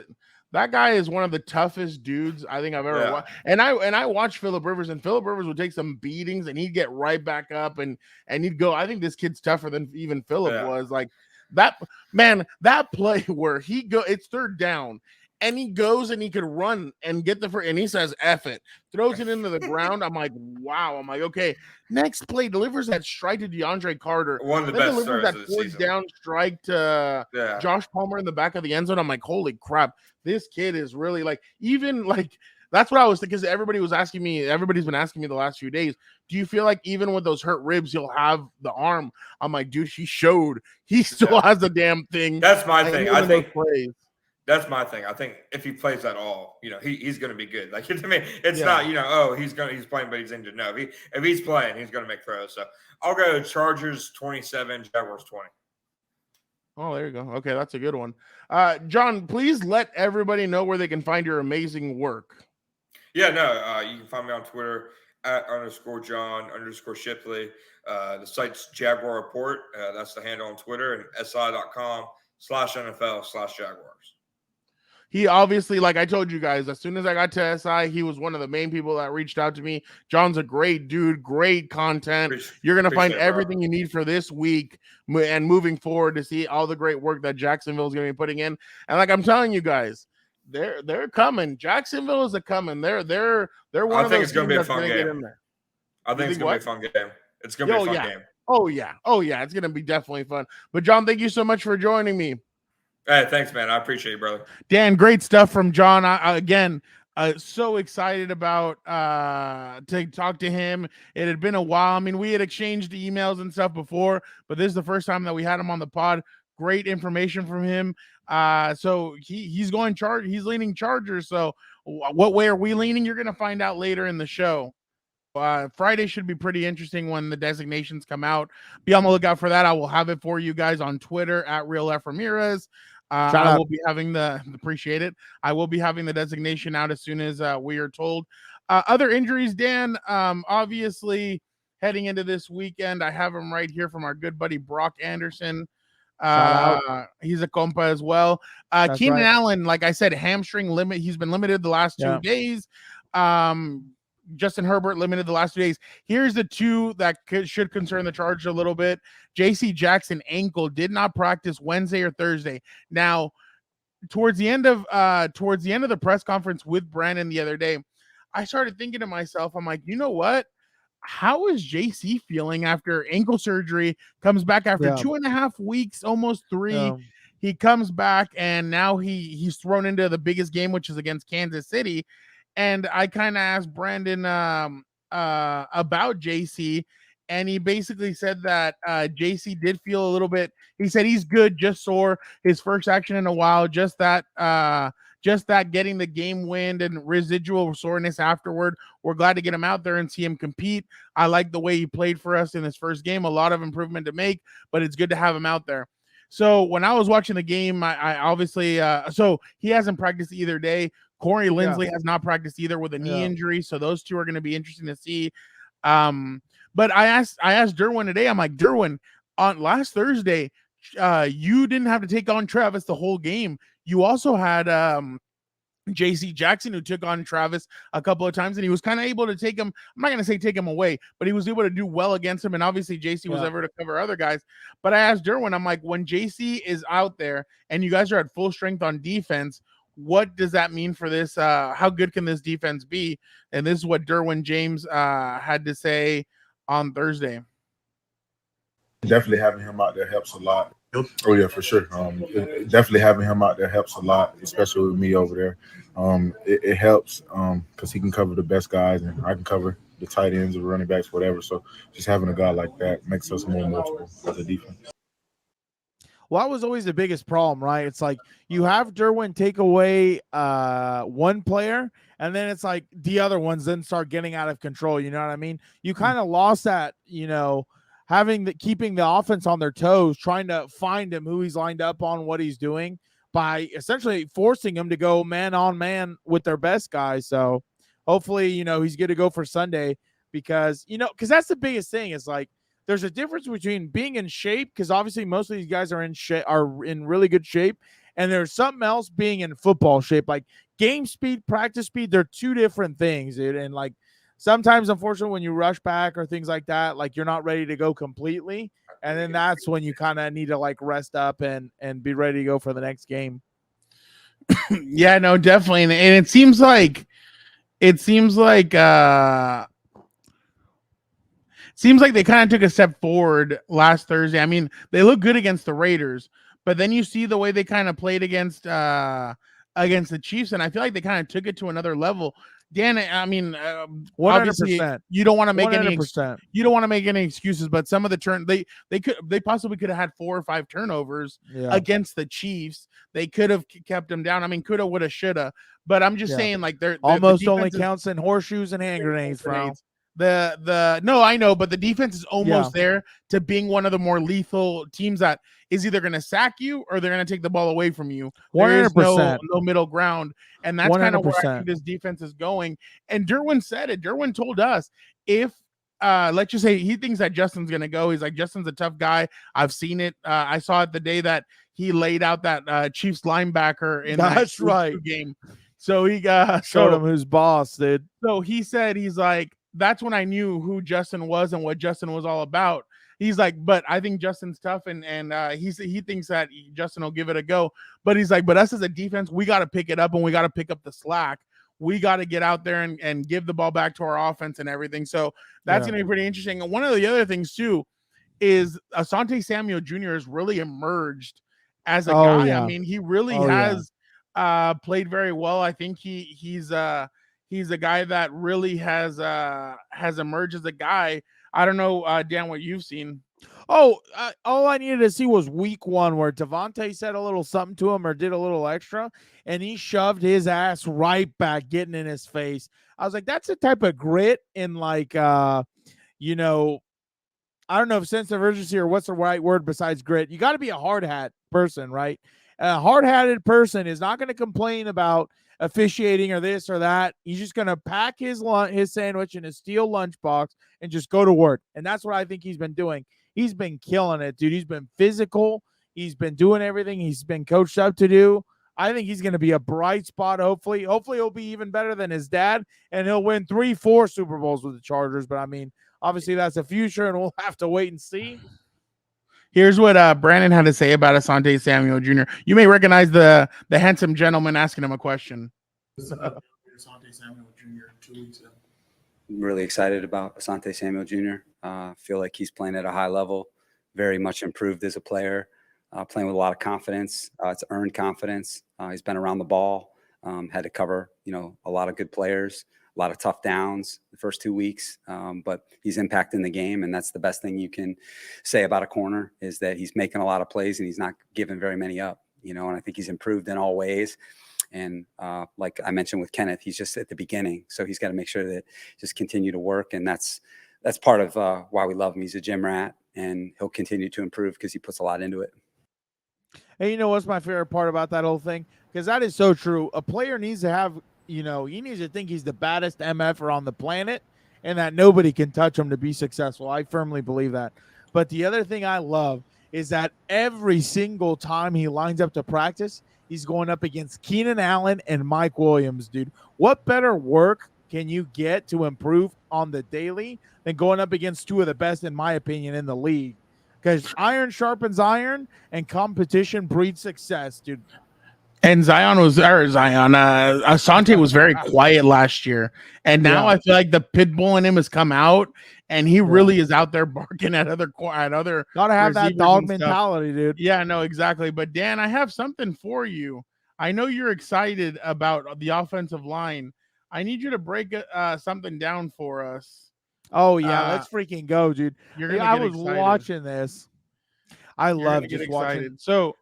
is one of the toughest dudes I think I've ever watched. And I watched Phillip Rivers, and Phillip Rivers would take some beatings and he'd get right back up and he'd go. I think this kid's tougher than even Phillip was. Like that play where it's third down and he goes and he could run and get the first, and he says, F it, throws it into the ground. I'm like, wow. I'm like, okay. Next play, delivers that strike to DeAndre Carter. One of the best delivers that throws of the fourth season. down strike to Josh Palmer in the back of the end zone. I'm like, holy crap. This kid is really that's what I was thinking. Because everybody's been asking me the last few days, do you feel like even with those hurt ribs, he'll have the arm? I'm like, dude, he still has the damn thing. That's my thing. I think plays. That's my thing. I think if he plays at all, he's going to be good. Like, to me, it's not, he's playing, but he's injured. No, if he's playing, he's going to make throws. So I'll go Chargers 27, Jaguars 20. Oh, there you go. Okay, that's a good one. John, please let everybody know where they can find your amazing work. Yeah, no, you can find me on Twitter at _John_Shipley. The site's Jaguar Report. That's the handle on Twitter, and SI.com/NFL/Jaguars. He obviously, like I told you guys, as soon as I got to SI, he was one of the main people that reached out to me. John's a great dude, great content. You're going to find everything you need for this week and moving forward to see all the great work that Jacksonville is going to be putting in. And like I'm telling you guys, they're coming. Jacksonville is coming. They're one of those. I think it's going to be a fun game. I think it's going to be a fun game. It's going to be a fun game. Oh yeah. It's going to be definitely fun. But John, thank you so much for joining me. Hey, thanks, man. I appreciate you, brother. Dan, great stuff from John. Again, so excited about to talk to him. It had been a while. I mean, we had exchanged emails and stuff before, but this is the first time that we had him on the pod. Great information from him. So he's going Chargers. He's leaning Chargers. So what way are we leaning? You're going to find out later in the show. Friday should be pretty interesting when the designations come out. Be on the lookout for that. I will have it for you guys on Twitter at Real F Ramirez. I will be having appreciate it. I will be having the designation out as soon as we are told. Other injuries, Dan, obviously heading into this weekend, I have him right here from our good buddy Brock Anderson. He's a compa as well. Keenan Allen, like I said, hamstring limit. He's been limited the last 2 days. Justin Herbert limited the last 2 days. Here's the two that should concern the Chargers a little bit. J.C. Jackson ankle did not practice Wednesday or Thursday. Now, towards the end of the press conference with Brandon the other day, I started thinking to myself, I'm like, you know what? How is JC feeling after ankle surgery? Comes back after 2.5 weeks, almost 3. He comes back and now he's thrown into the biggest game, which is against Kansas City. And I kind of asked Brandon about JC, and he basically said that JC did feel a little bit. He said he's good, just sore. His first action in a while, just that getting the game wind and residual soreness afterward. We're glad to get him out there and see him compete. I like the way he played for us in his first game. A lot of improvement to make, but it's good to have him out there. So when I was watching the game, I obviously so he hasn't practiced either day. Corey Linsley has not practiced either with a knee injury, so those two are going to be interesting to see. But I asked Derwin today. I'm like, Derwin, on last Thursday, you didn't have to take on Travis the whole game. You also had J.C. Jackson, who took on Travis a couple of times, and he was kind of able to take him. I'm not going to say take him away, but he was able to do well against him. And obviously, J.C. was able to cover other guys. But I asked Derwin, I'm like, when J.C. is out there and you guys are at full strength on defense, what does that mean for this? How good can this defense be? And this is what Derwin James had to say on Thursday. Definitely having him out there helps a lot. Oh yeah, for sure. Definitely having him out there helps a lot, especially with me over there. It helps because he can cover the best guys and I can cover the tight ends or running backs, whatever. So just having a guy like that makes us more multiple as a defense. Well, that was always the biggest problem, right? It's like you have Derwin take away one player, and then it's like the other ones then start getting out of control. You know what I mean? You kind of lost that, keeping the offense on their toes, trying to find him, who he's lined up on, what he's doing, by essentially forcing him to go man on man with their best guys. So hopefully, he's good to go for Sunday because that's the biggest thing is like, there's a difference between being in shape, because obviously most of these guys are in really good shape, and there's something else being in football shape, like game speed, practice speed. They're two different things, dude. And like sometimes, unfortunately, when you rush back or things like that, like you're not ready to go completely, and then that's when you kind of need to like rest up and be ready to go for the next game. Yeah, no, definitely, and it seems like they kind of took a step forward last Thursday. I mean, they look good against the Raiders, but then you see the way they kind of played against the Chiefs, and I feel like they kind of took it to another level. Dan, I mean, 100%. obviously you don't want to make 100%. You don't want to make any excuses, but some of the they possibly could have had 4 or 5 turnovers against the Chiefs. They could have kept them down. I mean, coulda, woulda, shoulda. But I'm just saying, like they're almost only counts in horseshoes and hand grenades, bro. No, I know, but the defense is almost there to being one of the more lethal teams that is either going to sack you or they're going to take the ball away from you. 100%. There is no middle ground, and that's kind of where I 100%. think this defense is going. And Derwin said it. Derwin told us if let's just say he thinks that Justin's going to go. He's like, Justin's a tough guy. I've seen it. I saw it the day that he laid out that Chiefs linebacker in that game. So he showed him who's boss, dude. So he said, he's like, that's when I knew who Justin was and what Justin was all about. He's like, but I think Justin's tough, and he thinks that Justin will give it a go. But he's like, but us as a defense, we got to pick it up and we got to pick up the slack. We got to get out there and give the ball back to our offense and everything. So that's going to be pretty interesting. And one of the other things too is Asante Samuel Jr. has really emerged as a guy. Yeah. I mean, he really has played very well. I think he's a guy that really has emerged as a guy. I don't know, Dan, what you've seen. All I needed to see was week 1 where Devontae said a little something to him or did a little extra, and he shoved his ass right back, getting in his face. I was like, that's the type of grit and like, I don't know if sense of urgency or what's the right word besides grit. You got to be a hard hat person, right? A hard-hatted person is not going to complain about officiating or this or that. He's just going to pack his sandwich in his steel lunchbox and just go to work. And that's what I think he's been doing. He's been killing it, dude. He's been physical. He's been doing everything he's been coached up to do. I think he's going to be a bright spot, hopefully. Hopefully he'll be even better than his dad, and he'll win 3-4 Super Bowls with the Chargers. But, I mean, obviously that's the future, and we'll have to wait and see. Here's what Brandon had to say about Asante Samuel Jr. You may recognize the handsome gentleman asking him a question. Asante Samuel Jr. 2 weeks ago. I'm really excited about Asante Samuel Jr. Feel like he's playing at a high level, very much improved as a player, playing with a lot of confidence. It's earned confidence. He's been around the ball, had to cover, a lot of good players, a lot of tough downs the first 2 weeks, but he's impacting the game, and that's the best thing you can say about a corner is that he's making a lot of plays and he's not giving very many up, and I think he's improved in all ways. And like I mentioned with Kenneth, he's just at the beginning, so he's got to make sure that just continue to work, and that's part of why we love him. He's a gym rat, and he'll continue to improve because he puts a lot into it. Hey, you know what's my favorite part about that whole thing? Because that is so true. A player needs to have, he needs to think he's the baddest MFer on the planet and that nobody can touch him to be successful. I firmly believe that. But the other thing I love is that every single time he lines up to practice, he's going up against Keenan Allen and Mike Williams, dude. What better work can you get to improve on the daily than going up against two of the best, in my opinion, in the league? Because iron sharpens iron, and competition breeds success, dude. And Asante was very quiet last year. And now I feel like the pit bull in him has come out, and he really is out there barking at other gotta have that dog mentality, dude. Yeah, no, exactly. But Dan, I have something for you. I know you're excited about the offensive line. I need you to break something down for us. Oh yeah, let's freaking go, dude. You're gonna I get was excited. watching this. I You're love gonna get just watching. excited. So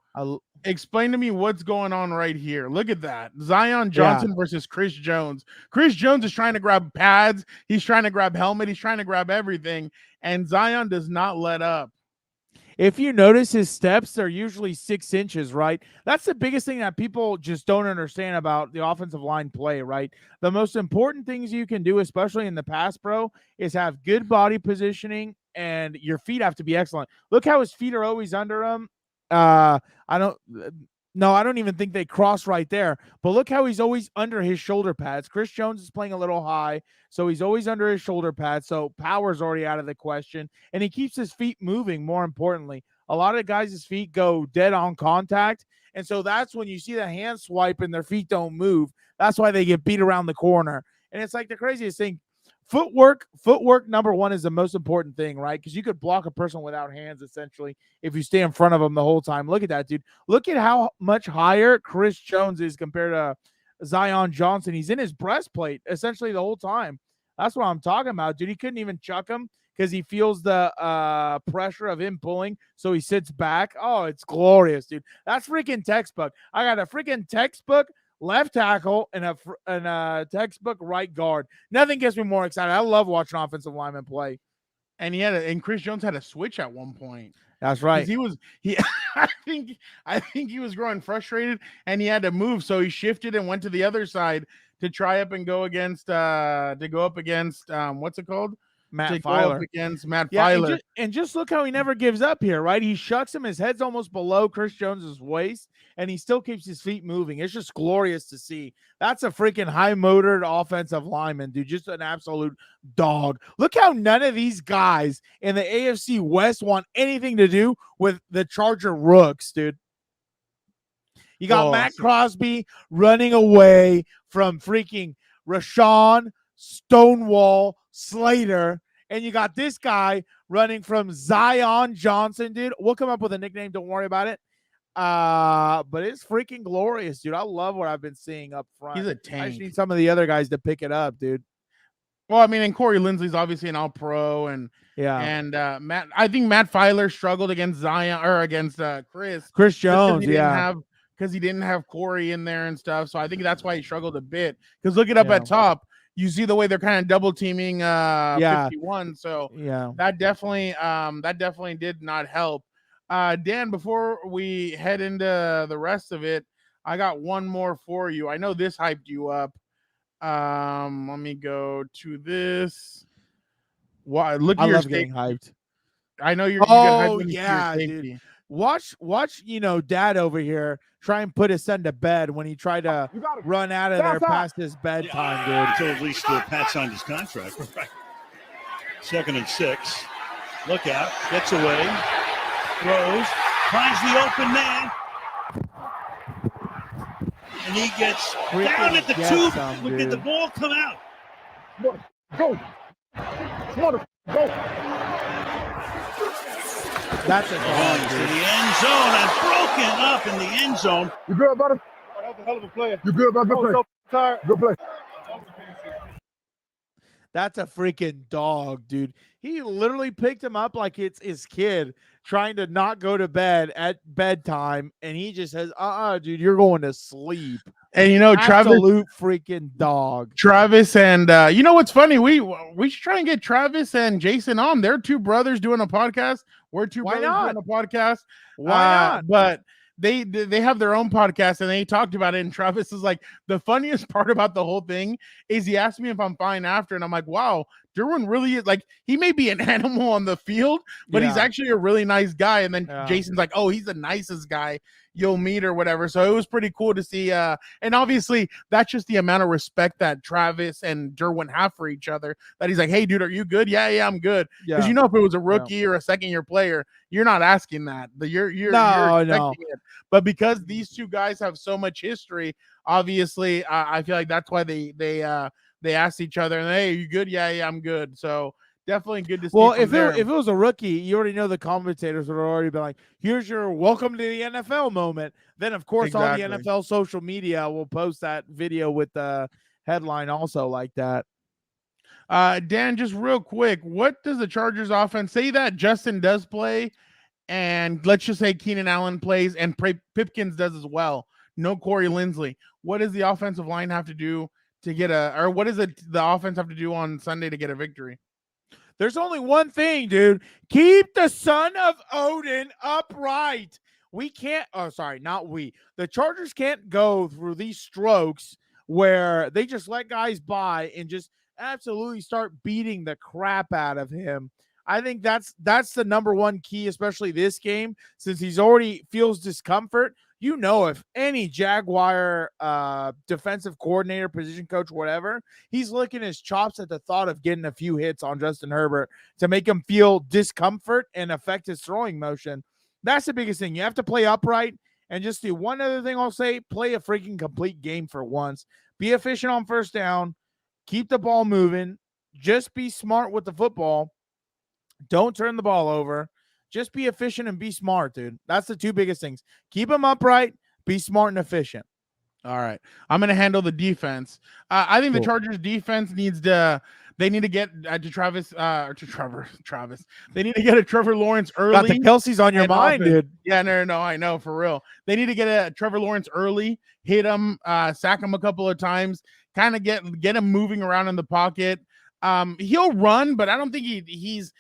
explain to me what's going on right here. Look at that. Zion Johnson versus Chris Jones. Chris Jones is trying to grab pads. He's trying to grab helmet. He's trying to grab everything. And Zion does not let up. If you notice his steps, they're usually 6 inches, right? That's the biggest thing that people just don't understand about the offensive line play, right? The most important things you can do, especially in the pass pro, is have good body positioning and your feet have to be excellent. Look how his feet are always under him. I don't even think they cross right there. But look how he's always under his shoulder pads. Chris Jones is playing a little high, so he's always under his shoulder pads. So power's already out of the question. And he keeps his feet moving, more importantly. A lot of guys' feet go dead on contact. And so that's when you see the hand swipe and their feet don't move. That's why they get beat around the corner. And it's like the craziest thing. Footwork number one is the most important thing, right? Because you could block a person without hands, essentially, if you stay in front of them the whole time. Look at that, dude. Look at how much higher Chris Jones is compared to Zion Johnson. He's in his breastplate, essentially, the whole time. That's what I'm talking about, dude. He couldn't even chuck him because he feels the pressure of him pulling, so he sits back. Oh, it's glorious, dude. That's freaking textbook. I got a freaking textbook left tackle and a textbook right guard. Nothing gets me more excited. I love watching offensive linemen play. And Chris Jones had a switch at one point. That's right. I think he was growing frustrated and he had to move, so he shifted and went to the other side to try up and go against what's it called? Matt Filer. Go up against Matt Filer. And just look how he never gives up here, right? He shucks him. His head's almost below Chris Jones's waist, and he still keeps his feet moving. It's just glorious to see. That's a freaking high-motored offensive lineman, dude. Just an absolute dog. Look how none of these guys in the AFC West want anything to do with the Charger Rooks, dude. You got Matt Crosby running away from freaking Rashawn, Stonewall, Slater, and you got this guy running from Zion Johnson, dude. We'll come up with a nickname. Don't worry about it. But it's freaking glorious, dude. I love what I've been seeing up front. He's a tank. I just need some of the other guys to pick it up, dude. Well, I mean, and Corey Linsley's obviously an all-pro, and I think Matt Filer struggled against Zion or against Chris Jones, because he didn't have Corey in there and stuff. So I think that's why he struggled a bit. Because look it up at top. You see the way they're kind of double teaming 51. So that definitely did not help. Dan, before we head into the rest of it, I got one more for you. I know this hyped you up. Let me go to this. Why? Look at your getting hyped. I know you get hyped when you see your safety. Dude. Watch, Dad over here try and put his son to bed when he tried to run out of there past his bedtime, dude. Until at least Pat signed his contract. Right. 2nd and 6. Look out. Gets away. Throws. Finds the open man. And he gets down at the 2. Look at the ball come out. Go. That's a going to the end zone and broken up in the end zone. You good, brother? Oh, that was a hell of a play. You good, brother? Good play. Good play. That's a freaking dog, dude. He literally picked him up like it's his kid trying to not go to bed at bedtime, and he just says, dude, you're going to sleep. And absolute freaking dog. Travis and you know what's funny? We should try and get Travis and Jason on. They're two brothers doing a podcast. We're two brothers doing a podcast. Why not? But they have their own podcast and they talked about it. And Travis is like, the funniest part about the whole thing is he asked me if I'm fine after, and I'm like, wow, Derwin really is like, he may be an animal on the field, but he's actually a really nice guy. And then Jason's like, oh, he's the nicest guy you'll meet or whatever. So it was pretty cool to see. And obviously that's just the amount of respect that Travis and Derwin have for each other, that he's like, hey dude, are you good? Yeah, I'm good. Because if it was a rookie or a second-year player, you're not asking that. You're expecting it. But because these two guys have so much history, obviously I feel like that's why they asked each other, and hey, are you good? Yeah, I'm good. So definitely good to see. Well, if it was a rookie, you already know the commentators would have already been like, here's your welcome to the NFL moment. Then, of course, all the NFL social media will post that video with the headline also like that. Dan, just real quick, what does the Chargers offense say that Justin does play, and let's just say Keenan Allen plays and Pipkins does as well? No Corey Linsley. What does the offensive line have to do to get or what does the offense have to do on Sunday to get a victory? There's only one thing, dude. Keep the son of Odin upright. We can't, not we. The Chargers can't go through these strokes where they just let guys by and just absolutely start beating the crap out of him. I think that's the number one key, especially this game, since he's already feels discomfort. You know, if any Jaguar defensive coordinator, position coach, whatever, he's licking his chops at the thought of getting a few hits on Justin Herbert to make him feel discomfort and affect his throwing motion. That's the biggest thing. You have to play upright. And just do one other thing I'll say, play a freaking complete game for once. Be efficient on first down. Keep the ball moving. Just be smart with the football. Don't turn the ball over. Just be efficient and be smart, dude. That's the two biggest things. Keep them upright, be smart and efficient. All right. I'm going to handle the defense. I think the Chargers defense needs to they need to get to Travis. They need to get a Trevor Lawrence early. Got the Kelce's on your mind, dude. Yeah, no, I know, for real. They need to get a Trevor Lawrence early, hit him, sack him a couple of times, kind of get him moving around in the pocket. He'll run, but I don't think he's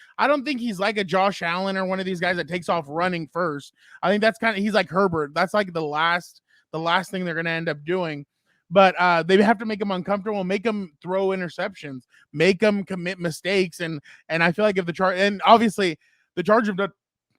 like a Josh Allen or one of these guys that takes off running first. I think that's he's like Herbert. That's like the last thing they're going to end up doing. But they have to make him uncomfortable, make him throw interceptions, make him commit mistakes. And I feel like if and obviously the Chargers have done,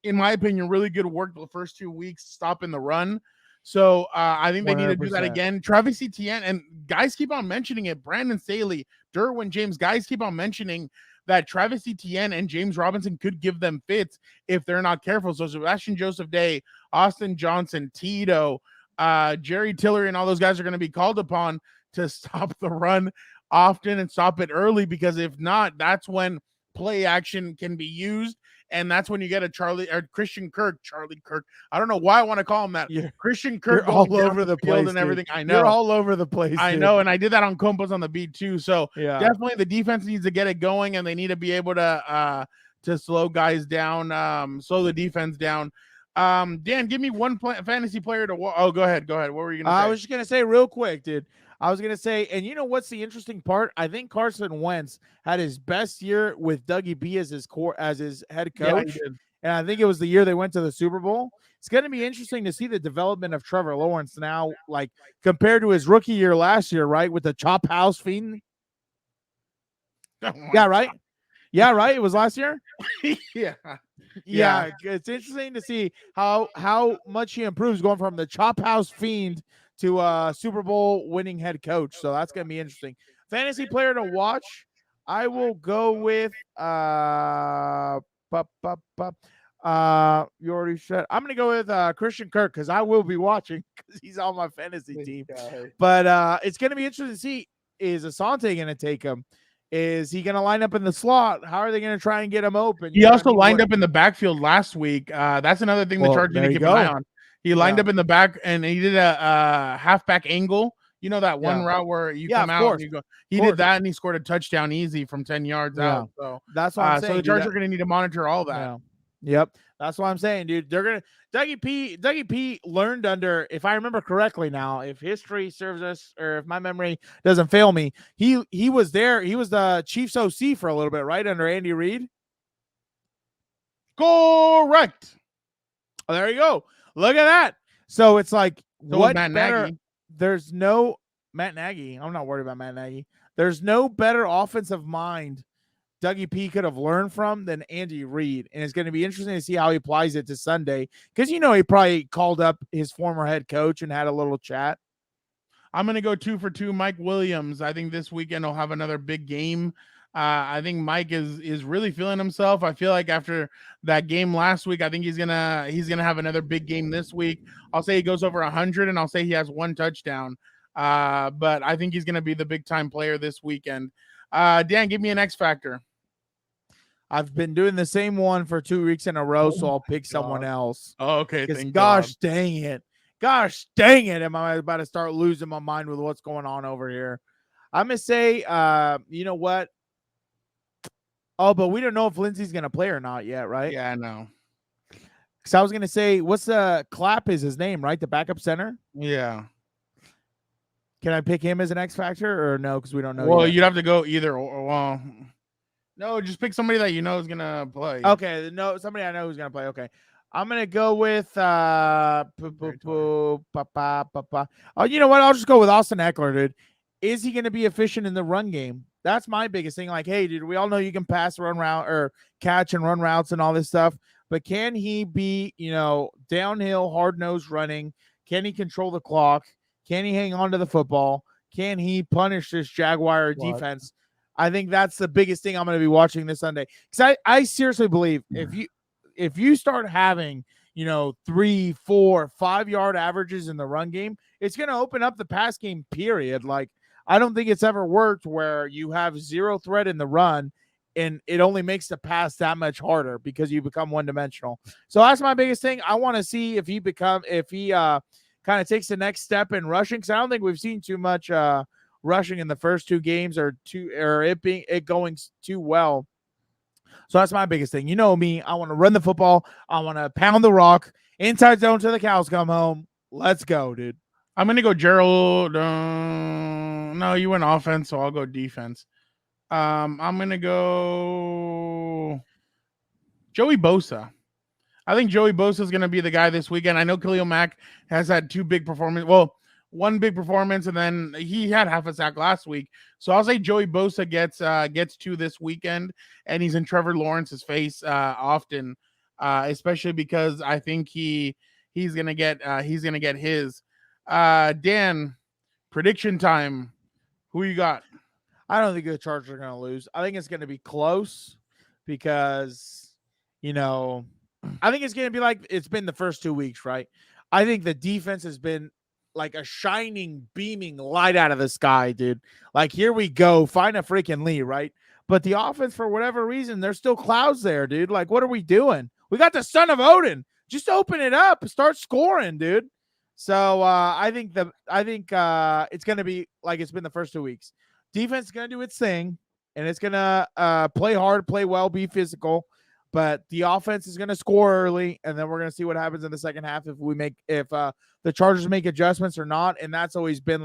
in my opinion, really good work the first 2 weeks stopping the run. So I think they 100%. Need to do that again. Travis Etienne, and guys keep on mentioning it. Brandon Staley, Derwin James, guys keep on mentioning that Travis Etienne and James Robinson could give them fits if they're not careful. So Sebastian Joseph Day, Austin Johnson, Tito, Jerry Tillery, and all those guys are going to be called upon to stop the run often and stop it early, because if not, that's when play action can be used. And that's when you get a Christian Kirk. I don't know why I want to call him that. Christian Kirk all over the place and everything. Dude. I know. You're all over the place. I know. And I did that on COMPAS on the beat too. So yeah, definitely the defense needs to get it going, and they need to be able to slow guys down, slow the defense down. Dan, give me one fantasy player to oh, go ahead. What were you going to say? I was just going to say real quick, dude. I was going to say, and you know what's the interesting part? I think Carson Wentz had his best year with Dougie B as his head coach. Yeah, and I think it was the year they went to the Super Bowl. It's going to be interesting to see the development of Trevor Lawrence now, like compared to his rookie year last year, right? With the chop house fiend. Yeah, right. Yeah, right. It was last year. Yeah. It's interesting to see how much he improves going from the chop house fiend to a Super Bowl winning head coach. So that's going to be interesting. Fantasy player to watch. I will go with you already said. I'm going to go with Christian Kirk, because I will be watching, because he's on my fantasy team. But it's going to be interesting to see, is Asante going to take him? Is he going to line up in the slot? How are they going to try and get him open? He also lined up in the backfield last week. That's another thing the Chargers need to keep an eye on. He lined up in the back, and he did a halfback angle. You know that one route where you come out and you go. He did that, and he scored a touchdown easy from 10 yards out. So that's what I'm saying. So the Chargers are going to need to monitor all that. Yep, that's what I'm saying, dude. They're gonna Dougie P learned under, if I remember correctly now, if history serves us, or if my memory doesn't fail me, he was there. He was the Chiefs OC for a little bit, right, under Andy Reid. Correct. Oh, there you go. Look at that. So it's like, what Matt better? Nagy. There's no Matt Nagy. I'm not worried about Matt Nagy. There's no better offensive mind Dougie P could have learned from than Andy Reid. And it's going to be interesting to see how he applies it to Sunday, because, he probably called up his former head coach and had a little chat. I'm going to go 2 for 2. Mike Williams. I think this weekend he'll have another big game. I think Mike is really feeling himself. I feel like after that game last week, I think he's gonna have another big game this week. I'll say he goes over 100, and I'll say he has 1 touchdown. But I think he's gonna be the big time player this weekend. Dan, give me an X factor. I've been doing the same one for 2 weeks in a row, so I'll pick someone else. Oh, okay. Thank gosh God. Dang it. Gosh dang it. Am I about to start losing my mind with what's going on over here? I'm going to say, you know what? Oh, but we don't know if Lindsey's going to play or not yet, right? Yeah, I know. Because I was going to say, what's Clapp is his name, right? The backup center? Yeah. Can I pick him as an X factor or no? Because we don't know Well, yet. you'd have to go either or. Well, no, just pick somebody that you know is going to play. Okay, no, somebody I know who's going to play. Okay. I'm going to go with oh, you know what? I'll just go with Austin Eckler, dude. Is he going to be efficient in the run game? That's my biggest thing. Like, hey, dude, we all know you can pass, run route, or catch and run routes and all this stuff. But can he be, downhill, hard-nosed running? Can he control the clock? Can he hang on to the football? Can he punish this Jaguar defense? I think that's the biggest thing I'm going to be watching this Sunday. Because I seriously believe if you start having, 3, 4, 5 yard averages in the run game, it's going to open up the pass game, period. Like, I don't think it's ever worked where you have zero threat in the run and it only makes the pass that much harder because you become one-dimensional. So that's my biggest thing. I want to see if he kind of takes the next step in rushing, because I don't think we've seen too much rushing in the first 2 games or it going too well. So that's my biggest thing. You know me. I want to run the football. I want to pound the rock inside zone till the cows come home. Let's go, dude. I'm going to go Gerald. No, you went offense, so I'll go defense. I'm going to go Joey Bosa. I think Joey Bosa is going to be the guy this weekend. I know Khalil Mack has had 2 big performances. Well, 1 big performance, and then he had half a sack last week. So I'll say Joey Bosa gets 2 this weekend, and he's in Trevor Lawrence's face often, especially because I think he's gonna get his. Dan, prediction time. Who you got? I don't think the Chargers are going to lose. I think it's going to be close because, I think it's going to be like it's been the first 2 weeks, right? I think the defense has been like a shining, beaming light out of the sky, dude. Like, here we go. Find a freaking lead, right? But the offense, for whatever reason, there's still clouds there, dude. Like, what are we doing? We got the son of Odin. Just open it up. Start scoring, dude. So I think it's going to be like it's been the first 2 weeks. Defense is going to do its thing, and it's going to play hard, play well, be physical. But the offense is going to score early, and then we're going to see what happens in the second half if the Chargers make adjustments or not. And that's always been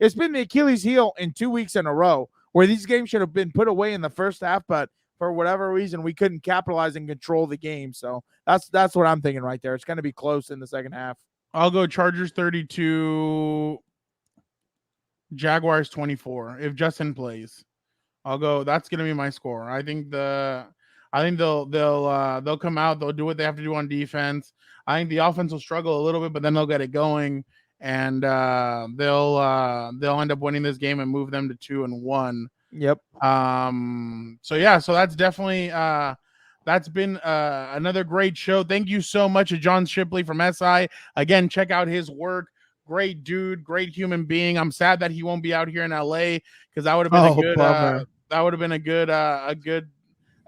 it's been the Achilles heel in 2 weeks in a row where these games should have been put away in the first half, but for whatever reason, we couldn't capitalize and control the game. So that's what I'm thinking right there. It's going to be close in the second half. I'll go Chargers 32, Jaguars 24. If Justin plays, I'll go. That's going to be my score. I think they'll come out. They'll do what they have to do on defense. I think the offense will struggle a little bit, but then they'll get it going, and they'll end up winning this game and move them to 2-1. Yep. So that's definitely that's been another great show. Thank you so much to John Shipley from SI. Again, check out his work. Great dude, great human being. I'm sad that he won't be out here in LA because that would have been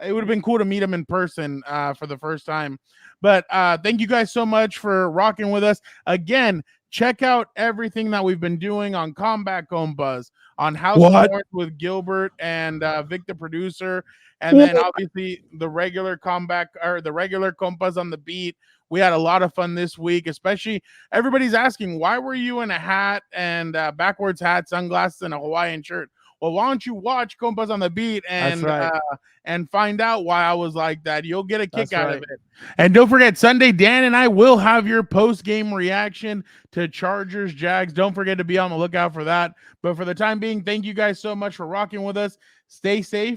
it would have been cool to meet him in person for the first time. But thank you guys so much for rocking with us. Again, check out everything that we've been doing on Combat COMPAS, on House of Horns with Gilbert and Vic the producer, and then obviously the regular COMPAS on the beat. We had a lot of fun this week, especially everybody's asking, why were you in a hat and backwards hat, sunglasses, and a Hawaiian shirt? Well, why don't you watch COMPAS on the beat and find out why I was like that? You'll get a kick out of it. And don't forget, Sunday, Dan and I will have your post-game reaction to Chargers-Jags. Don't forget to be on the lookout for that. But for the time being, thank you guys so much for rocking with us. Stay safe